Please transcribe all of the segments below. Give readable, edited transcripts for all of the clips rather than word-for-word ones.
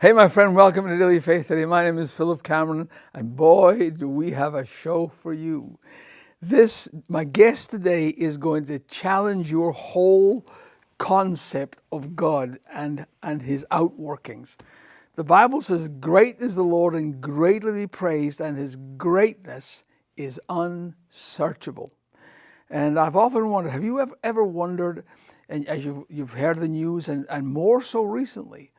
Hey, my friend, welcome to Daily Faith today. My name is Philip Cameron, and boy, do we have a show for you. My guest today is going to challenge your whole concept of God and his outworkings. The Bible says, great is the Lord and greatly to be praised, and his greatness is unsearchable. And I've often wondered, have you ever wondered, and as you've heard the news, and more so recently,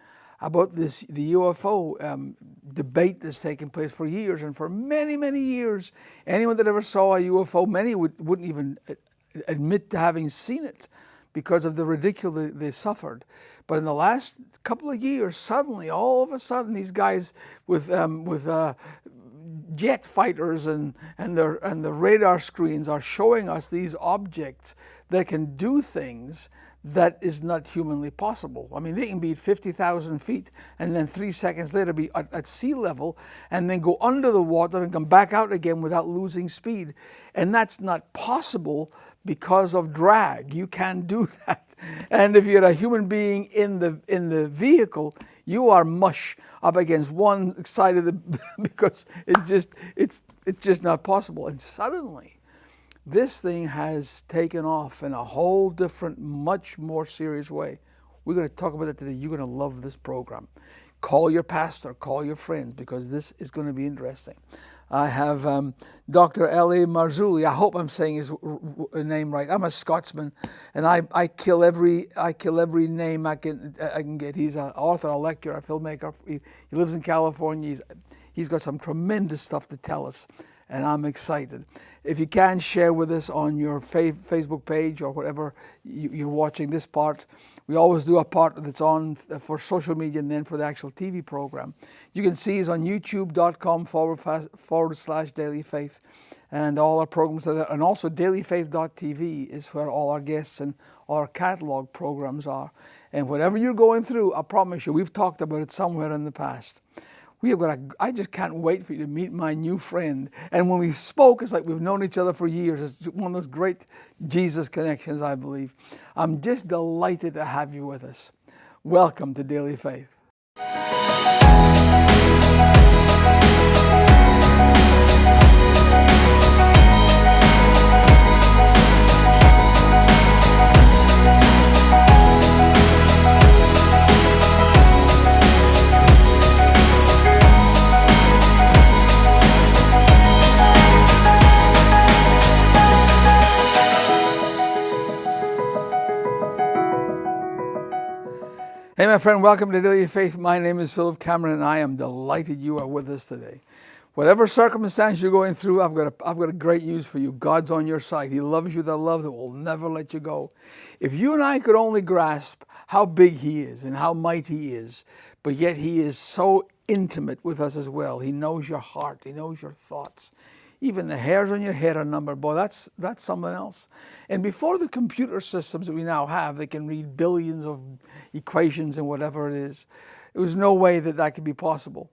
about the UFO debate that's taken place for years, and for many, many years, anyone that ever saw a UFO, many wouldn't even admit to having seen it because of the ridicule they suffered. But in the last couple of years, suddenly, all of a sudden, these guys with jet fighters and the radar screens are showing us these objects that can do things that is not humanly possible. I mean, they can be at 50,000 feet and then 3 seconds later be at sea level and then go under the water and come back out again without losing speed. And that's not possible because of drag. You can't do that. And if you're a human being in the vehicle, you are mush up against one side of the because it's just not possible. And suddenly, this thing has taken off in a whole different, much more serious way. We're going to talk about it today. You're going to love this program. Call your pastor, call your friends, because this is going to be interesting. I have Dr. L.A. Marzulli. I hope I'm saying his name right. I'm a Scotsman, and I kill every name I can get. He's an author, a lecturer, a filmmaker. He lives in California. He's got some tremendous stuff to tell us, and I'm excited. If you can, share with us on your Facebook page or whatever you're watching this part. We always do a part that's on for social media and then for the actual TV program. You can see us on youtube.com/dailyfaith, and all our programs are there. And also dailyfaith.tv is where all our guests and our catalog programs are. And whatever you're going through, I promise you, we've talked about it somewhere in the past. I just can't wait for you to meet my new friend. And when we spoke, it's like we've known each other for years. It's one of those great Jesus connections, I believe. I'm just delighted to have you with us. Welcome to Daily Faith. Hey, my friend, welcome to Daily Faith. My name is Philip Cameron, and I am delighted you are with us today. Whatever circumstance you're going through, I've got a great news for you. God's on your side. He loves you with a love that will never let you go. If you and I could only grasp how big He is and how mighty He is, but yet He is so intimate with us as well. He knows your heart. He knows your thoughts. Even the hairs on your head are numbered. Boy, that's something else. And before the computer systems that we now have, they can read billions of equations and whatever it is. There was no way that could be possible.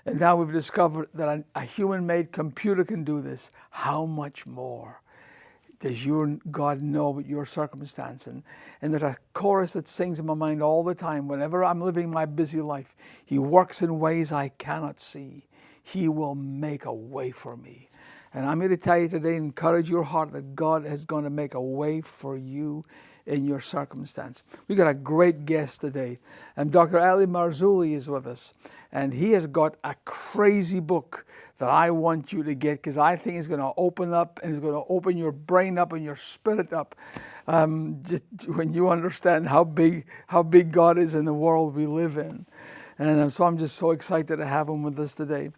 And now we've discovered that a human-made computer can do this. How much more does your God know about your circumstance? And there's a chorus that sings in my mind all the time. Whenever I'm living my busy life, He works in ways I cannot see. He will make a way for me. And I'm here to tell you today, encourage your heart that God is going to make a way for you in your circumstance. We got a great guest today, and Dr. Ali Marzulli is with us, and he has got a crazy book that I want you to get, because I think it's going to open up, and it's going to open your brain up and your spirit up, just when you understand how big God is in the world we live in. And so I'm just so excited to have him with us today.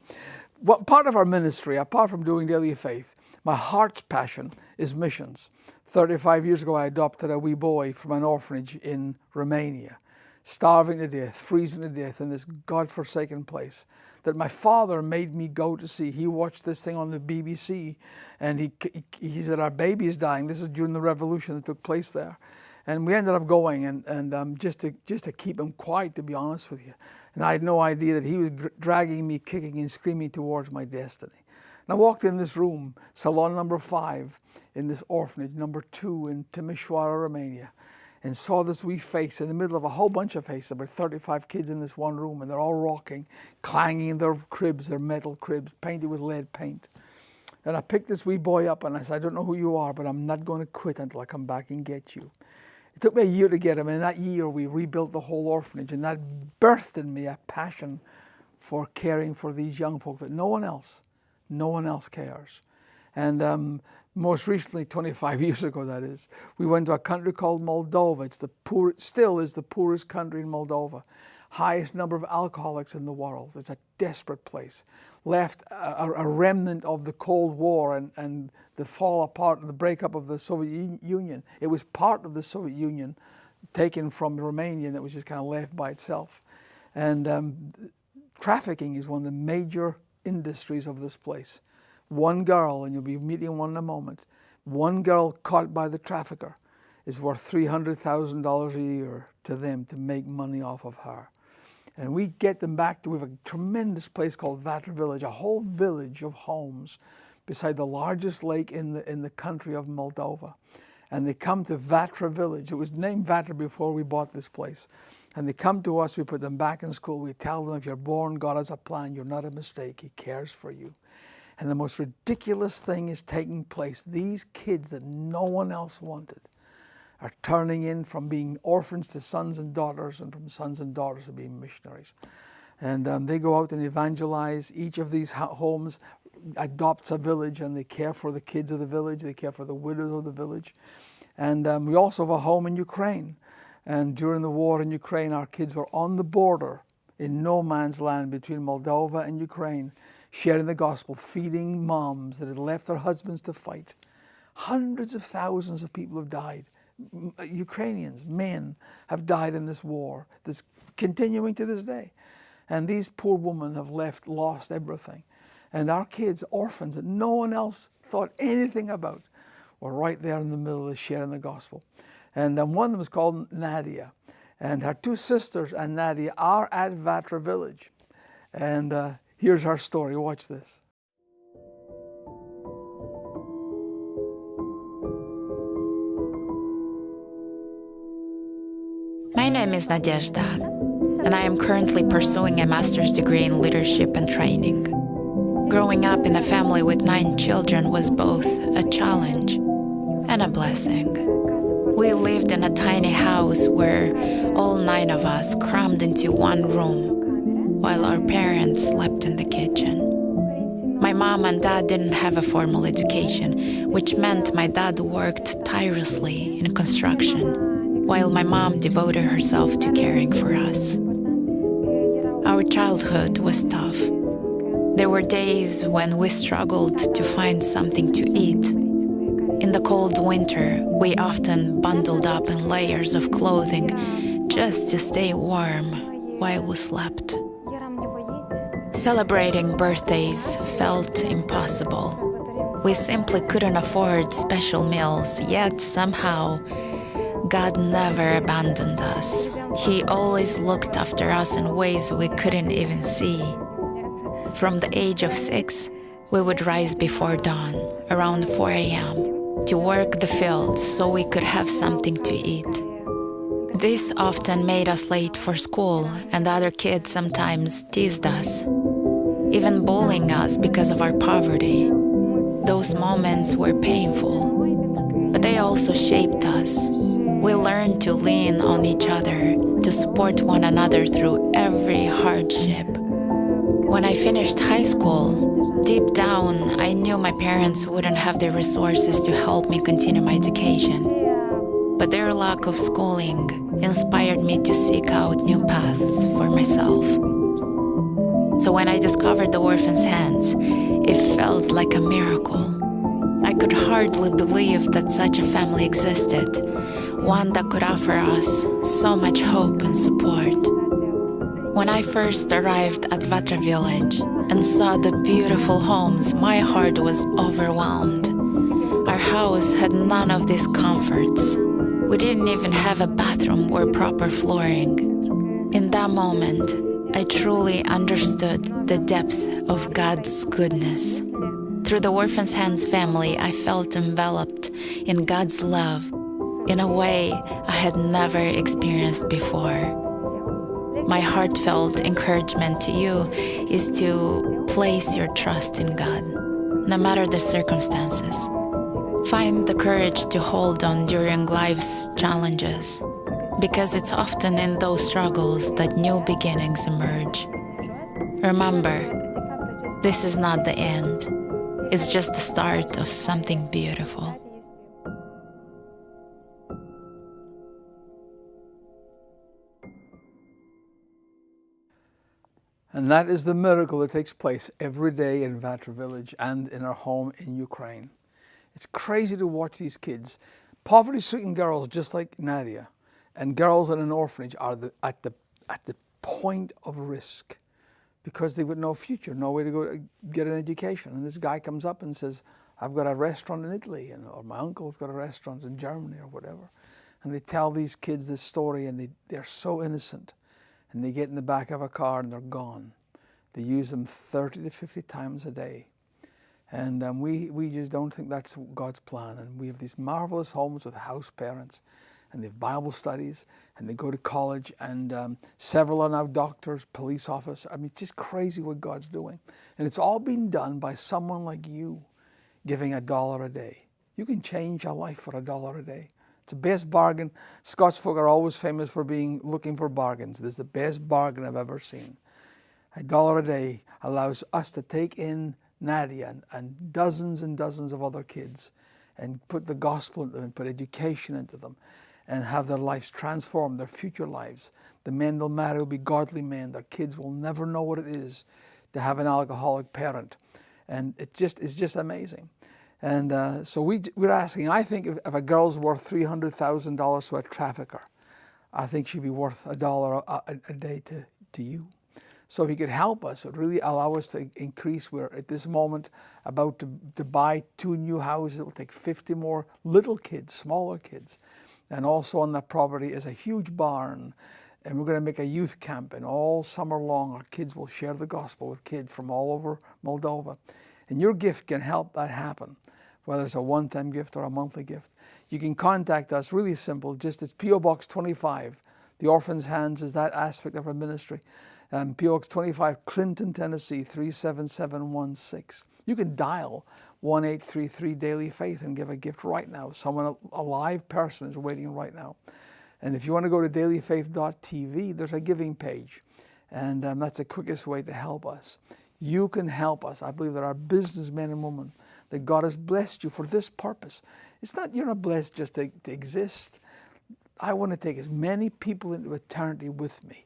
What part of our ministry, apart from doing Daily Faith, my heart's passion is missions. 35 years ago, I adopted a wee boy from an orphanage in Romania, starving to death, freezing to death in this God-forsaken place that my father made me go to see. He watched this thing on the BBC, and he said, our baby is dying. This is during the revolution that took place there. And we ended up going, and just to keep him quiet, to be honest with you. And I had no idea that he was dragging me, kicking and screaming towards my destiny. And I walked in this room, salon number 5 in this orphanage, number 2 in Timișoara, Romania. and saw this wee face in the middle of a whole bunch of faces. About 35 kids in this one room, and they're all rocking, clanging in their cribs, their metal cribs, painted with lead paint. And I picked this wee boy up and I said, I don't know who you are, but I'm not going to quit until I come back and get you. It took me a year to get him, and in that year we rebuilt the whole orphanage, and that birthed in me a passion for caring for these young folk that no one else cares. And most recently, 25 years ago that is, we went to a country called Moldova. It's still is the poorest country in Moldova. Highest number of alcoholics in the world. It's a desperate place. Left a remnant of the Cold War and the fall apart, the breakup of the Soviet Union. It was part of the Soviet Union, taken from Romania, and it was just kind of left by itself. And trafficking is one of the major industries of this place. One girl, and you'll be meeting one in a moment, one girl caught by the trafficker is worth $300,000 a year to them to make money off of her. And we get them back to, we have a tremendous place called Vatra Village, a whole village of homes beside the largest lake in the country of Moldova. And they come to Vatra Village. It was named Vatra before we bought this place. And they come to us, we put them back in school. We tell them, if you're born, God has a plan. You're not a mistake. He cares for you. And the most ridiculous thing is taking place. These kids that no one else wanted are turning in from being orphans to sons and daughters, and from sons and daughters to being missionaries. And they go out and evangelize. Each of these homes adopts a village, and they care for the kids of the village. They care for the widows of the village. And we also have a home in Ukraine. And during the war in Ukraine, our kids were on the border in no man's land between Moldova and Ukraine, sharing the gospel, feeding moms that had left their husbands to fight. Hundreds of thousands of people have died. Ukrainians, men, have died in this war that's continuing to this day. And these poor women have lost everything. And our kids, orphans that no one else thought anything about, were right there in the middle of sharing the gospel. And one of them is called Nadia. And her two sisters and Nadia are at Vatra Village. And here's her story. Watch this. My name is Nadezhda, and I am currently pursuing a master's degree in leadership and training. Growing up in a family with 9 children was both a challenge and a blessing. We lived in a tiny house where all 9 of us crammed into one room, while our parents slept in the kitchen. My mom and dad didn't have a formal education, which meant my dad worked tirelessly in construction, while my mom devoted herself to caring for us. Our childhood was tough. There were days when we struggled to find something to eat. In the cold winter, we often bundled up in layers of clothing just to stay warm while we slept. Celebrating birthdays felt impossible. We simply couldn't afford special meals, yet somehow God never abandoned us. He always looked after us in ways we couldn't even see. From the age of 6, we would rise before dawn, around 4 a.m., to work the fields so we could have something to eat. This often made us late for school, and other kids sometimes teased us, even bullying us because of our poverty. Those moments were painful, but they also shaped us. We learned to lean on each other, to support one another through every hardship. When I finished high school, deep down, I knew my parents wouldn't have the resources to help me continue my education. But their lack of schooling inspired me to seek out new paths for myself. So when I discovered the Orphans' Hands, it felt like a miracle. I could hardly believe that such a family existed, one that could offer us so much hope and support. When I first arrived at Vatra Village and saw the beautiful homes, my heart was overwhelmed. Our house had none of these comforts. We didn't even have a bathroom or proper flooring. In that moment, I truly understood the depth of God's goodness. Through the Orphans' Hands family, I felt enveloped in God's love. in a way I had never experienced before. My heartfelt encouragement to you is to place your trust in God, no matter the circumstances. Find the courage to hold on during life's challenges, because it's often in those struggles that new beginnings emerge. Remember, this is not the end. It's just the start of something beautiful. And that is the miracle that takes place every day in Vatra village and in our home in Ukraine. It's crazy to watch these kids, poverty-stricken girls just like Nadia, and girls in an orphanage are at the point of risk because they've got no future, no way to go to get an education. And this guy comes up and says, I've got a restaurant in Italy, or my uncle's got a restaurant in Germany or whatever. And they tell these kids this story, and they're so innocent. And they get in the back of a car and they're gone. They use them 30 to 50 times a day. And we just don't think that's God's plan. And we have these marvelous homes with house parents, and they have Bible studies, and they go to college, and several are now doctors, police officers. I mean, it's just crazy what God's doing. And it's all been done by someone like you giving $1 a day. You can change your life for $1 a day. It's the best bargain. Scots folk are always famous for looking for bargains. This is the best bargain I've ever seen. $1 a day allows us to take in Nadia and dozens of other kids and put the gospel into them and put education into them and have their lives transformed, their future lives. The men they'll marry will be godly men. Their kids will never know what it is to have an alcoholic parent. And it's just amazing. And so we're asking, I think if a girl's worth $300,000 to a trafficker, I think she'd be worth $1 a day to you. So if you could help us, it would really allow us to increase. We're at this moment about to buy 2 new houses. It will take 50 more little kids, smaller kids. And also on that property is a huge barn. And we're going to make a youth camp, and all summer long our kids will share the gospel with kids from all over Moldova. And your gift can help that happen, whether it's a one-time gift or a monthly gift. You can contact us, really simple, it's P.O. Box 25. The Orphans' Hands is that aspect of our ministry. P.O. Box 25, Clinton, Tennessee, 37716. You can dial 1-833 Daily Faith and give a gift right now. Someone, a live person is waiting right now. And if you want to go to dailyfaith.tv, there's a giving page. And that's the quickest way to help us. You can help us. I believe there are businessmen and women that God has blessed you for this purpose. It's not, you're not blessed just to exist. I want to take as many people into eternity with me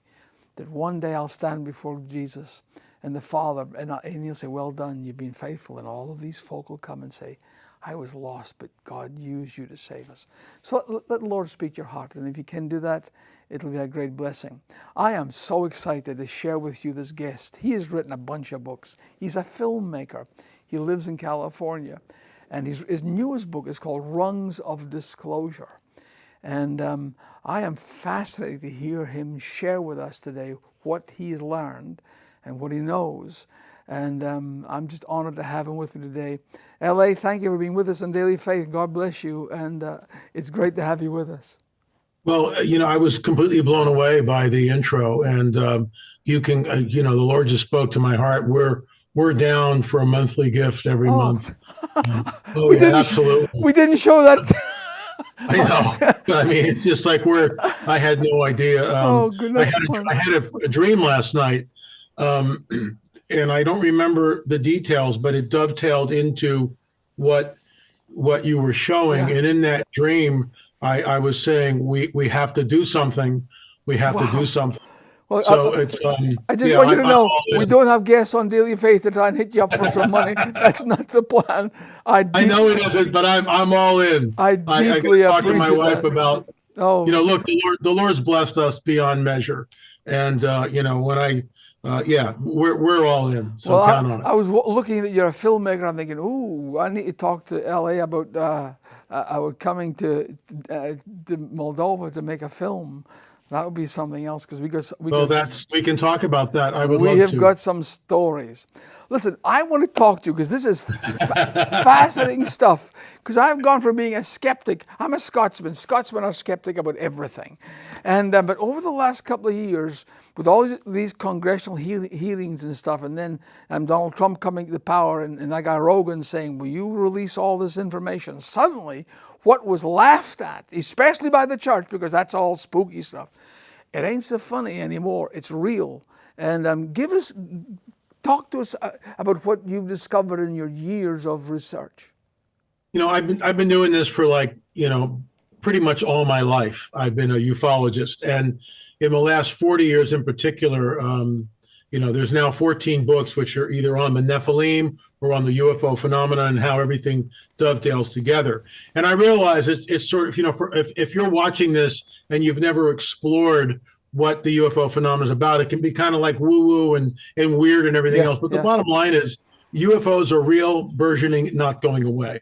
that one day I'll stand before Jesus and the Father, and he'll say, well done, you've been faithful. And all of these folk will come and say, I was lost, but God used you to save us. So let the Lord speak your heart. And if you can do that, it'll be a great blessing. I am so excited to share with you this guest. He has written a bunch of books. He's a filmmaker. He lives in California. And his newest book is called Rungs of Disclosure. And I am fascinated to hear him share with us today what he's learned and what he knows. And I'm just honored to have him with me today. L.A., thank you for being with us on Daily Faith. God bless you. And it's great to have you with us. Well, I was completely blown away by the intro. And you can, the Lord just spoke to my heart. We're down for a monthly gift every month. Absolutely. We didn't show that. I know. But I mean, it's just like I had no idea. Goodness. I had a dream last night. And I don't remember the details, but it dovetailed into what you were showing. Yeah. And in that dream, I was saying, we have to do something. We have to do something. Well, so I just want you to know, we don't have guests on Daily Faith to try and hit you up for some money. That's not the plan. I know it isn't, but I'm all in. I deeply talk to my wife that. about, look, the Lord's blessed us beyond measure. And, when we're all in. So count on it. I was looking at you're a filmmaker. I'm thinking, I need to talk to LA about coming to Moldova to make a film. That would be something else because we can talk about that. I would love to. We have got some stories. Listen, I want to talk to you because this is fascinating stuff. Because I've gone from being a skeptic. I'm a Scotsman. Scotsmen are skeptic about everything. And but over the last couple of years, with all these congressional hearings and stuff, and then Donald Trump coming to power, and I got Rogan saying, will you release all this information? Suddenly, what was laughed at, especially by the church, because that's all spooky stuff, it ain't so funny anymore. It's real. And talk to us about what you've discovered in your years of research. I've been doing this for pretty much all my life. I've been a ufologist, and in the last 40 years in particular, there's now 14 books which are either on the Nephilim or on the UFO phenomena and how everything dovetails together. And I realize it's sort of, if you're watching this and you've never explored what the UFO phenomenon is about, it can be kind of like woo-woo and weird and everything else. But the bottom line is UFOs are real, burgeoning, not going away.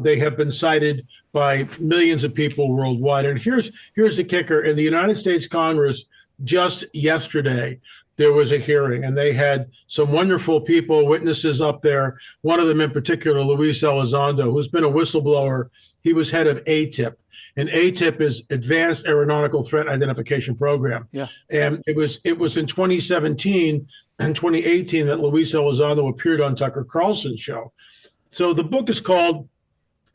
They have been cited by millions of people worldwide. And here's the kicker. In the United States Congress, just yesterday, there was a hearing, and they had some wonderful people, witnesses up there. One of them in particular, Luis Elizondo, who's been a whistleblower. He was head of ATIP. And ATIP is Advanced Aeronautical Threat Identification Program. Yeah. And it was in 2017 and 2018 that Luis Elizondo appeared on Tucker Carlson's show. So the book is called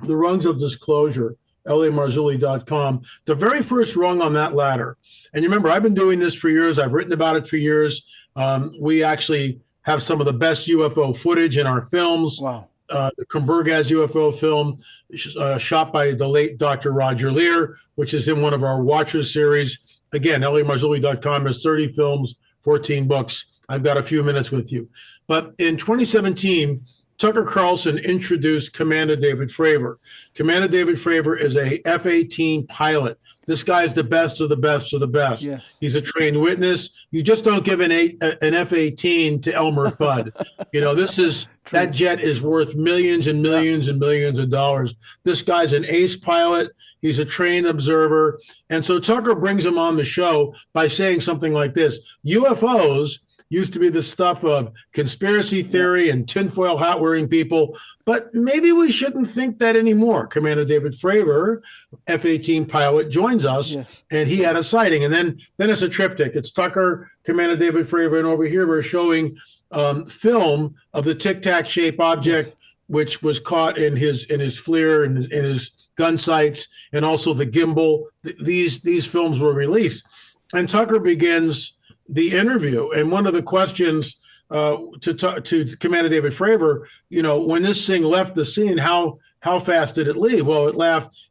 The Rungs of Disclosure, LAMarzulli.com. The very first rung on that ladder. And you remember, I've been doing this for years. I've written about it for years. We actually have some of the best UFO footage in our films. Wow. The Kumburgaz UFO film shot by the late Dr. Roger Lear, which is in one of our Watchers series. Again, LAMarzulli.com has 30 films, 14 books. I've got a few minutes with you. But in 2017, Tucker Carlson introduced Commander David Fravor. Commander David Fravor is a F-18 pilot. This guy's the best of the best of the best. Yes. He's a trained witness. You just don't give an F-18 to Elmer Fudd. That jet is worth millions and millions and millions of dollars. This guy's an ace pilot. He's a trained observer. And so Tucker brings him on the show by saying something like this: UFOs used to be the stuff of conspiracy theory and tinfoil hat wearing people, but maybe we shouldn't think that anymore. Commander David Fravor, F-18 pilot, joins us, and he had a sighting. And then it's a triptych. It's Tucker, Commander David Fravor, and over here we're showing film of the tic-tac shaped object, which was caught in his FLIR and in his gun sights, and also the gimbal. These films were released. And Tucker begins the interview, and one of the questions to Commander David Fravor, when this thing left the scene, how fast did it leave? Well,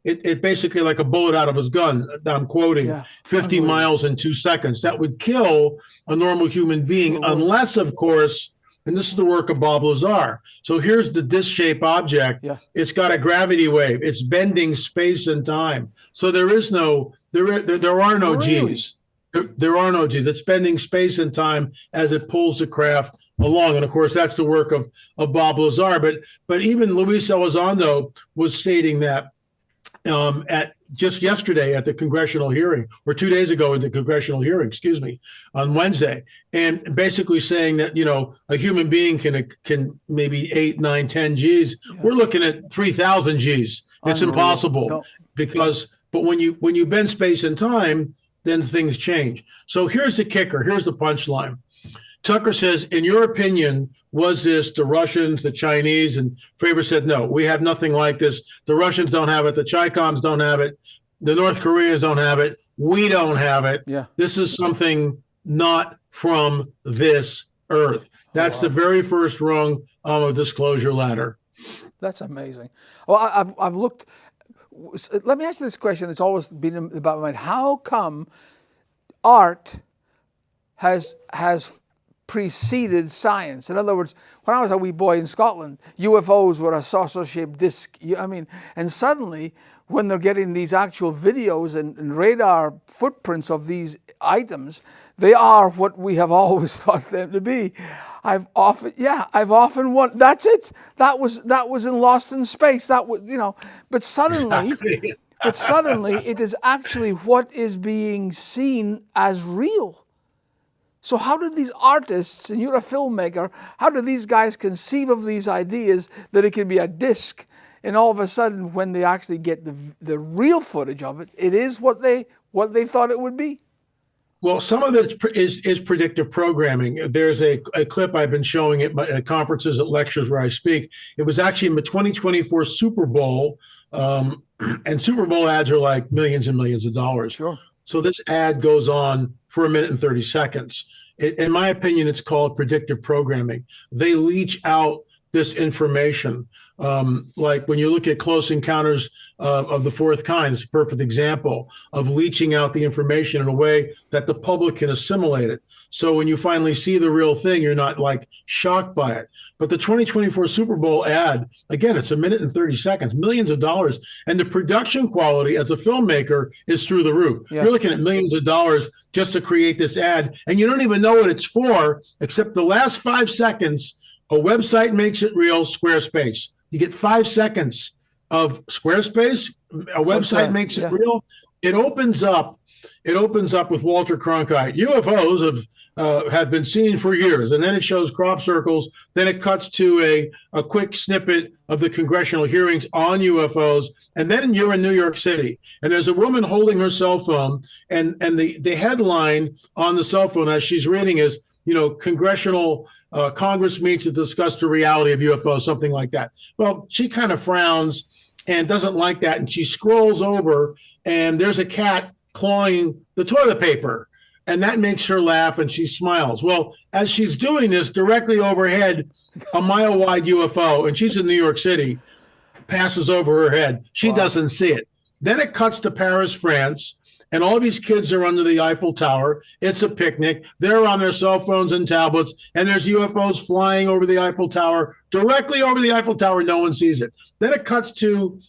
it basically like a bullet out of his gun. I'm quoting, 50 miles in 2 seconds. That would kill a normal human being, unless, of course, and this is the work of Bob Lazar. So here's the disc-shaped object. Yeah. It's got a gravity wave. It's bending space and time. So there are no G's. There are no G's. It's bending space and time as it pulls the craft along. And of course, that's the work of Bob Lazar. But even Luis Elizondo was stating that at just yesterday at the congressional hearing, or 2 days ago at the congressional hearing, on Wednesday, and basically saying that, a human being can maybe 8, 9, 10 G's. Yeah. We're looking at 3,000 G's. It's impossible but when you bend space and time, then things change. So here's the kicker. Here's the punchline. Tucker says, in your opinion, was this the Russians, the Chinese? And Fravor said, no, we have nothing like this. The Russians don't have it. The Chi-Coms don't have it. The North Koreans don't have it. We don't have it. Yeah. This is something not from this earth. That's the very first rung on a disclosure ladder. That's amazing. Well, I've looked. Let me ask you this question that's always been about my mind. How come art has preceded science? In other words, when I was a wee boy in Scotland, UFOs were a saucer-shaped disc. And suddenly, when they're getting these actual videos and radar footprints of these items, they are what we have always thought them to be. I've often wondered. That's it. That was in Lost in Space. But suddenly, it is actually what is being seen as real. So how did these artists, and you're a filmmaker, how do these guys conceive of these ideas that it can be a disc, and all of a sudden when they actually get the real footage of it, it is what they thought it would be? Well, some of it is predictive programming. There's a clip I've been showing at conferences, at lectures where I speak. It was actually in the 2024 Super Bowl, and Super Bowl ads are like millions and millions of dollars. Sure. So this ad goes on for 1 minute and 30 seconds. In my opinion, it's called predictive programming. They leach out this information. Like when you look at Close Encounters of the Fourth Kind, it's a perfect example of leaching out the information in a way that the public can assimilate it. So when you finally see the real thing, you're not like shocked by it. But the 2024 Super Bowl ad, again, it's 1 minute and 30 seconds, millions of dollars. And the production quality as a filmmaker is through the roof. Yeah. You're looking at millions of dollars just to create this ad. And you don't even know what it's for, except the last 5 seconds, a website makes it real, Squarespace. You get 5 seconds of Squarespace, a website makes it real. It opens up with Walter Cronkite. UFOs have been seen for years, and then it shows crop circles. Then it cuts to a quick snippet of the congressional hearings on UFOs, and then you're in New York City, and there's a woman holding her cell phone, and the headline on the cell phone as she's reading is, Congress meets to discuss the reality of UFOs, something like that. Well, she kind of frowns and doesn't like that, and she scrolls over, and there's a cat clawing the toilet paper, and that makes her laugh, and she smiles. Well, as she's doing this, directly overhead, a mile-wide UFO, and she's in New York City, passes over her head. She doesn't see it. Then it cuts to Paris, France, and all these kids are under the Eiffel Tower. It's a picnic. They're on their cell phones and tablets, and there's UFOs flying over the Eiffel Tower, directly over the Eiffel Tower. No one sees it. Then it cuts to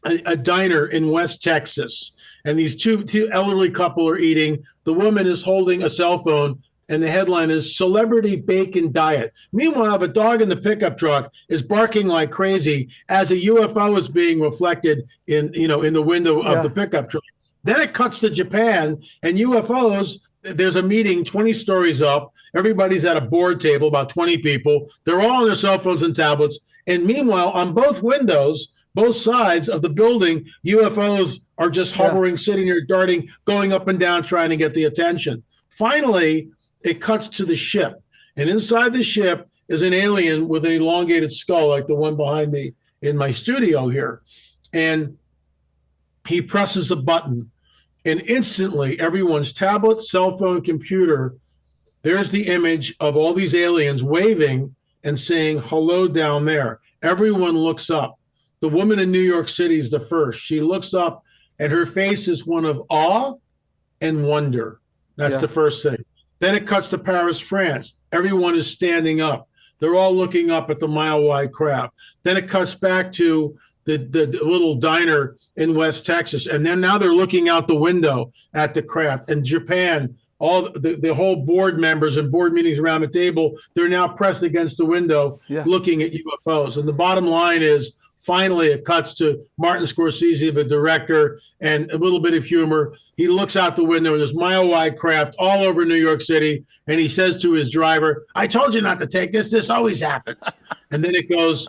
a diner in West Texas, and these two elderly couple are eating. The woman is holding a cell phone, and the headline is "Celebrity Bacon Diet." Meanwhile, the dog in the pickup truck is barking like crazy as a UFO is being reflected in the window of the pickup truck. Then it cuts to Japan, and UFOs, there's a meeting 20 stories up. Everybody's at a board table, about 20 people. They're all on their cell phones and tablets. And meanwhile, on both windows, both sides of the building, UFOs are just hovering, sitting there, darting, going up and down, trying to get the attention. Finally, it cuts to the ship. And inside the ship is an alien with an elongated skull, like the one behind me in my studio here. And he presses a button, and instantly everyone's tablet, cell phone, computer, there's the image of all these aliens waving and saying, "Hello down there." Everyone looks up. The woman in New York City is the first. She looks up, and her face is one of awe and wonder. That's the first thing. Then it cuts to Paris, France. Everyone is standing up. They're all looking up at the mile-wide craft. Then it cuts back to the little diner in West Texas. And then now they're looking out the window at the craft. And Japan, all the whole board members and board meetings around the table, they're now pressed against the window looking at UFOs. And the bottom line is, finally, it cuts to Martin Scorsese, the director, and a little bit of humor. He looks out the window, and there's mile-wide craft all over New York City. And he says to his driver, "I told you not to take this. This always happens." And then it goes,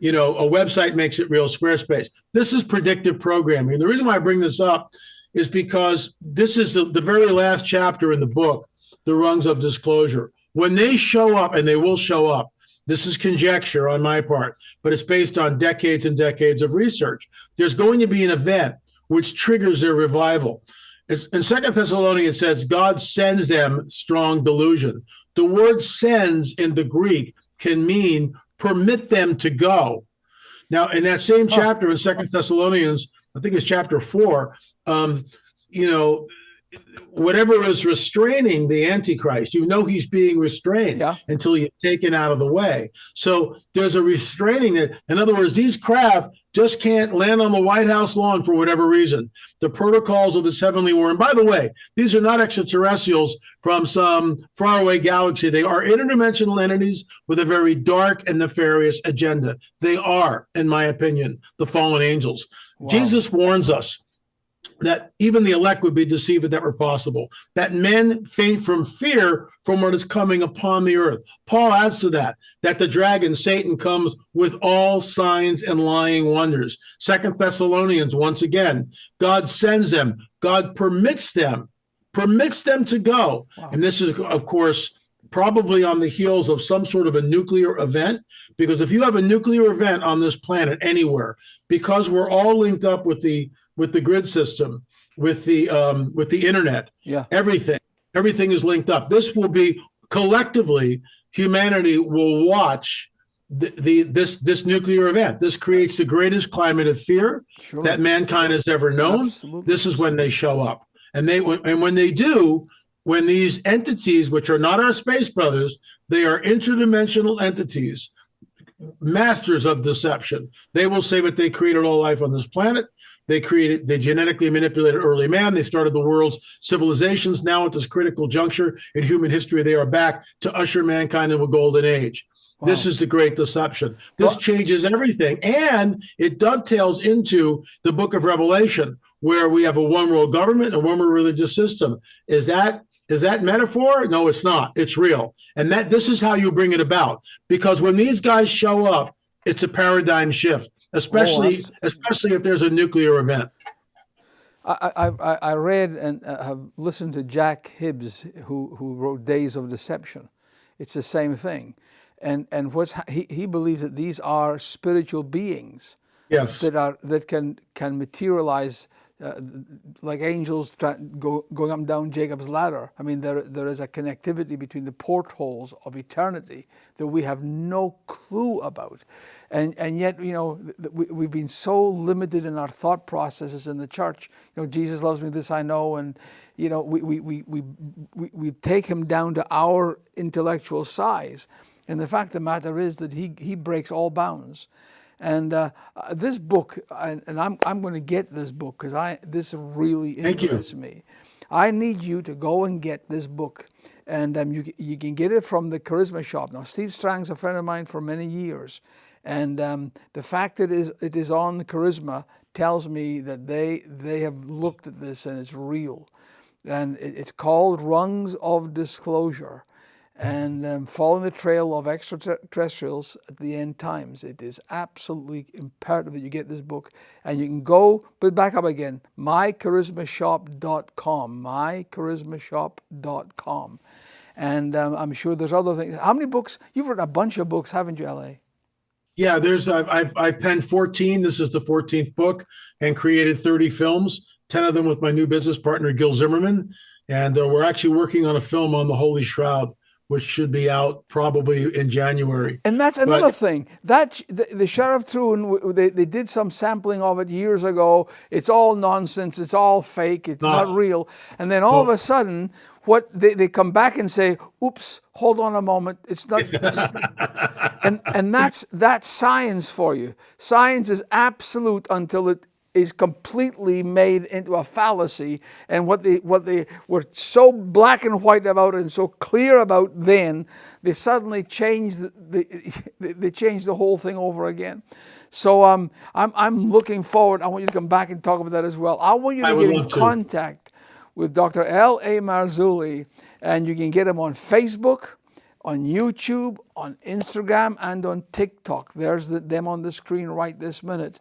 a website makes it real, Squarespace. This is predictive programming. The reason why I bring this up is because this is the very last chapter in the book, The Rungs of Disclosure. When they show up, and they will show up, this is conjecture on my part, but it's based on decades and decades of research. There's going to be an event which triggers their revival. In 2 Thessalonians, it says, God sends them strong delusion. The word sends in the Greek can mean permit them to go. Now, in that same chapter in 2 Thessalonians, I think it's chapter 4, whatever is restraining the Antichrist, he's being restrained until he's taken out of the way. So there's a restraining that, in other words, these craft just can't land on the White House lawn for whatever reason. The protocols of this heavenly war, and by the way, these are not extraterrestrials from some faraway galaxy. They are interdimensional entities with a very dark and nefarious agenda. They are, in my opinion, the fallen angels. Wow. Jesus warns us that even the elect would be deceived if that were possible, that men faint from fear from what is coming upon the earth. Paul adds to that the dragon, Satan, comes with all signs and lying wonders. 2 Thessalonians, once again, God sends them, God permits them to go. Wow. And this is, of course, probably on the heels of some sort of a nuclear event, because if you have a nuclear event on this planet anywhere, because we're all linked up with the grid system, with the internet, everything is linked up. This will be collectively, humanity will watch this nuclear event. This creates the greatest climate of fear that mankind has ever known. Absolutely. This is when they show up, and when they do, when these entities, which are not our space brothers, they are interdimensional entities, masters of deception. They will say that they created all life on this planet. They genetically manipulated early man. They started the world's civilizations. Now at this critical juncture in human history, they are back to usher mankind into a golden age. Wow. This is the great deception. This changes everything. And it dovetails into the book of Revelation, where we have a one world government and one world religious system. Is that metaphor? No, it's not. It's real. And this is how you bring it about. Because when these guys show up, it's a paradigm shift, especially if there's a nuclear event. I read and have listened to Jack Hibbs, who wrote Days of Deception. It's the same thing. And he believes that these are spiritual beings, yes, that can materialize like angels going up and down Jacob's ladder. I mean, there is a connectivity between the portholes of eternity that we have no clue about, and yet, you know, we've been so limited in our thought processes in the church. You know, Jesus loves me, this I know, and you know, we take him down to our intellectual size. And the fact of the matter is that he breaks all bounds. And this book, and I'm going to get this book because this really interests me. I need you to go and get this book, and you can get it from the Charisma Shop. Now, Steve Strang's a friend of mine for many years, and the fact that it is on the Charisma tells me that they have looked at this and it's real. And it's called Rungs of Disclosure. And following the trail of extraterrestrials at the end times. It is absolutely imperative that you get this book. And you can go, put it back up again, mycharismashop.com, mycharismashop.com. And I'm sure there's other things. How many books? You've written a bunch of books, haven't you, L.A.? Yeah, I've penned 14. This is the 14th book, and created 30 films, 10 of them with my new business partner, Gil Zimmerman. And we're actually working on a film on the Holy Shroud, which should be out probably in January. And that's another thing. That the Sheriff Truan, they did some sampling of it years ago. It's all nonsense. It's all fake. It's not real. And then all of a sudden, they come back and say, "Oops, hold on a moment. It's not." and that's science for you. Science is absolute until it is completely made into a fallacy, and what they were so black and white about and so clear about then, they suddenly changed they changed the whole thing over again. So I'm looking forward. I want you to come back and talk about that as well. I want you to get in contact with Dr. L.A. Marzulli, and you can get him on Facebook, on YouTube, on Instagram, and on TikTok. There's them on the screen right this minute.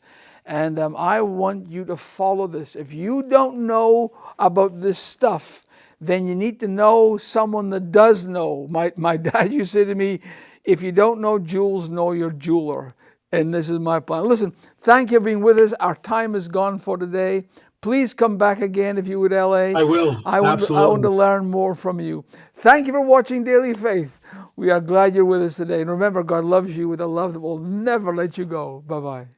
And I want you to follow this. If you don't know about this stuff, then you need to know someone that does know. My dad used to say to me, if you don't know jewels, know your jeweler. And this is my plan. Listen, thank you for being with us. Our time is gone for today. Please come back again if you would, L.A. I will. I want to learn more from you. Thank you for watching Daily Faith. We are glad you're with us today. And remember, God loves you with a love that will never let you go. Bye-bye.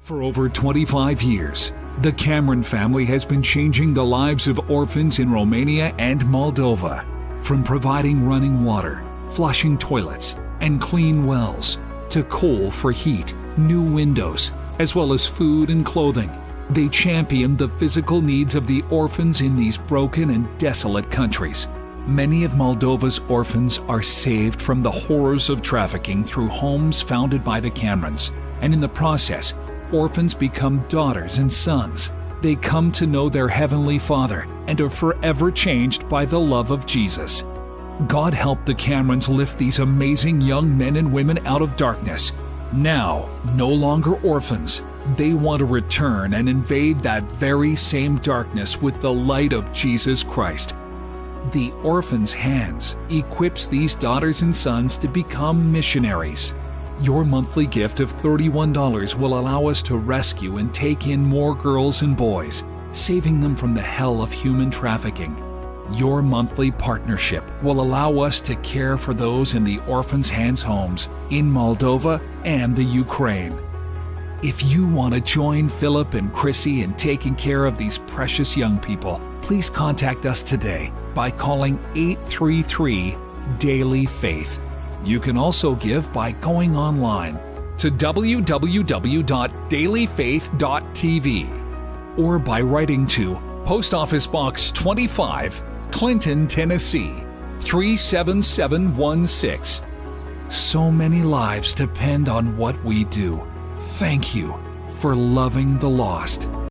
For over 25 years, the Cameron family has been changing the lives of orphans in Romania and Moldova. From providing running water, flushing toilets, and clean wells, to coal for heat, new windows, as well as food and clothing, they champion the physical needs of the orphans in these broken and desolate countries. Many of Moldova's orphans are saved from the horrors of trafficking through homes founded by the Camerons, and in the process, orphans become daughters and sons they come to know their Heavenly Father and are forever changed by the love of Jesus. God help the Camerons lift these amazing young men and women out of darkness. Now, no longer orphans, they want to return and invade that very same darkness with the light of Jesus Christ. The Orphans' Hands equips these daughters and sons to become missionaries. Your monthly gift of $31 will allow us to rescue and take in more girls and boys, saving them from the hell of human trafficking. Your monthly partnership will allow us to care for those in the Orphans' Hands homes in Moldova and the Ukraine. If you want to join Philip and Chrissy in taking care of these precious young people, please contact us today by calling 833-DAILY-FAITH. You can also give by going online to www.dailyfaith.tv or by writing to Post Office Box 25, Clinton, Tennessee 37716. So many lives depend on what we do. Thank you for loving the lost.